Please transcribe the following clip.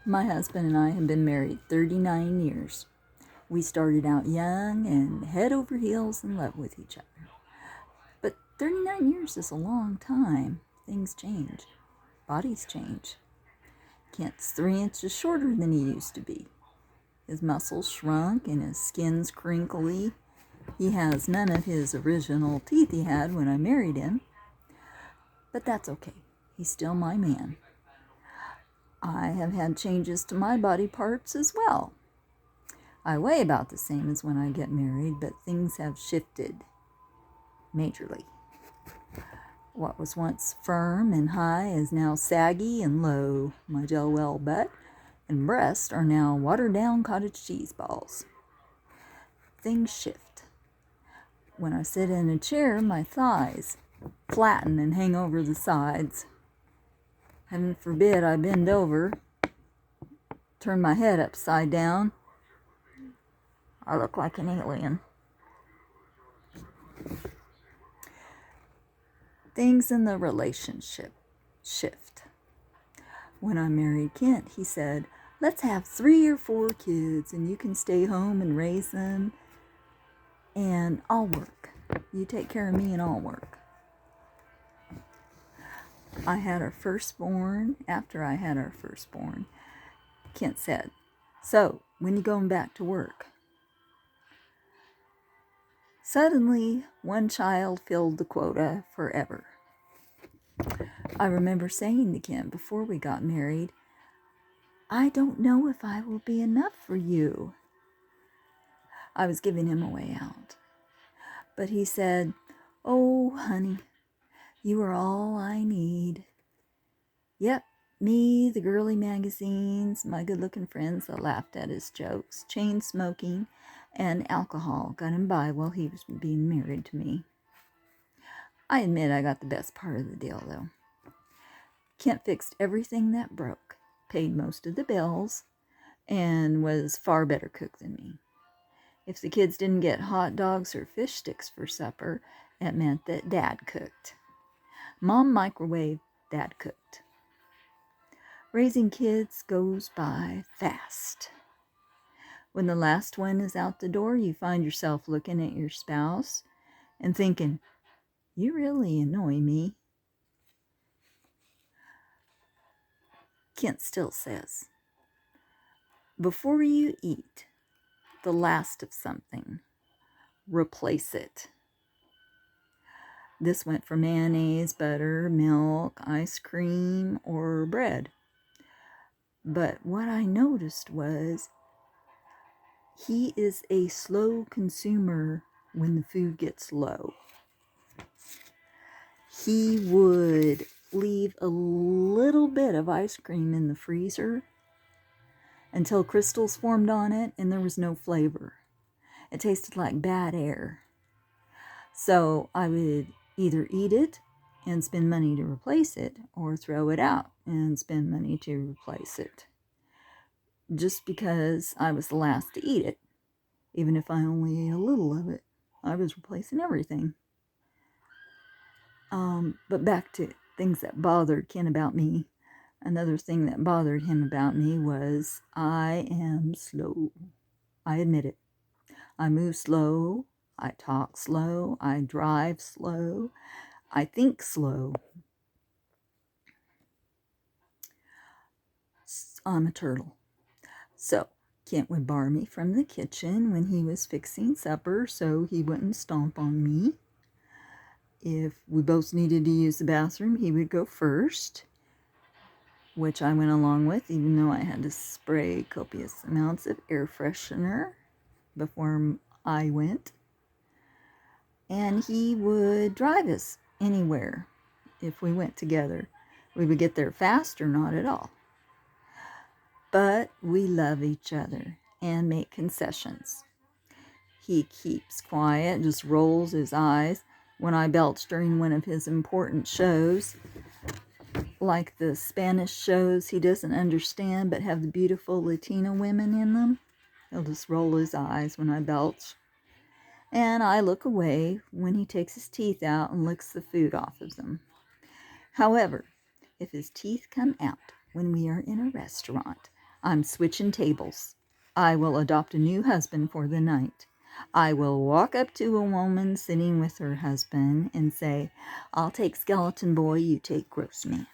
My husband and I have been married 39 years. We started out young and head over heels in love with each other. But 39 years is a long time. Things change. Bodies change. Kent's 3 inches shorter than he used to be. His muscles shrunk and his skin's crinkly. He has none of his original teeth he had when I married him. But that's okay. He's still my man. I have had changes to my body parts as well. I weigh about the same as when I get married, but things have shifted majorly. What was once firm and high is now saggy and low. My gel well butt and breast are now watered down cottage cheese balls. Things shift. When I sit in a chair, my thighs flatten and hang over the sides. Heaven forbid I bend over, turn my head upside down. I look like an alien. Things in the relationship shift. When I married Kent, he said, "Let's have 3 or 4 kids and you can stay home and raise them and I'll work. You take care of me and I'll work." After I had our firstborn, Kent said, "So, when you going back to work?" Suddenly, one child filled the quota forever. I remember saying to Kent before we got married, "I don't know if I will be enough for you." I was giving him a way out. But he said, "Oh, honey, you are all I need." Yep, me, the girly magazines, my good-looking friends that laughed at his jokes, chain smoking, and alcohol got him by while he was being married to me. I admit I got the best part of the deal, though. Kent fixed everything that broke, paid most of the bills, and was far better cook than me. If the kids didn't get hot dogs or fish sticks for supper, it meant that Dad cooked. Mom microwaved, Dad cooked. Raising kids goes by fast. When the last one is out the door, you find yourself looking at your spouse and thinking, "You really annoy me." Kent still says, "Before you eat the last of something, replace it." This went for mayonnaise, butter, milk, ice cream, or bread. But what I noticed was he is a slow consumer when the food gets low. He would leave a little bit of ice cream in the freezer until crystals formed on it and there was no flavor. It tasted like bad air. So I would either eat it and spend money to replace it, or throw it out and spend money to replace it. Just because I was the last to eat it, even if I only ate a little of it, I was replacing everything. But back to things that bothered Ken about me. Another thing that bothered him about me was I am slow. I admit it. I move slow. I talk slow. I drive slow. I think slow. I'm a turtle. So, Kent would bar me from the kitchen when he was fixing supper so he wouldn't stomp on me. If we both needed to use the bathroom, he would go first, which I went along with, even though I had to spray copious amounts of air freshener before I went. And he would drive us anywhere if we went together. We would get there fast or not at all. But we love each other and make concessions. He keeps quiet, just rolls his eyes when I belch during one of his important shows, like the Spanish shows he doesn't understand but have the beautiful Latina women in them. He'll just roll his eyes when I belch. And I look away when he takes his teeth out and licks the food off of them. However, if his teeth come out when we are in a restaurant, I'm switching tables. I will adopt a new husband for the night. I will walk up to a woman sitting with her husband and say, I'll take skeleton boy, you take gross man.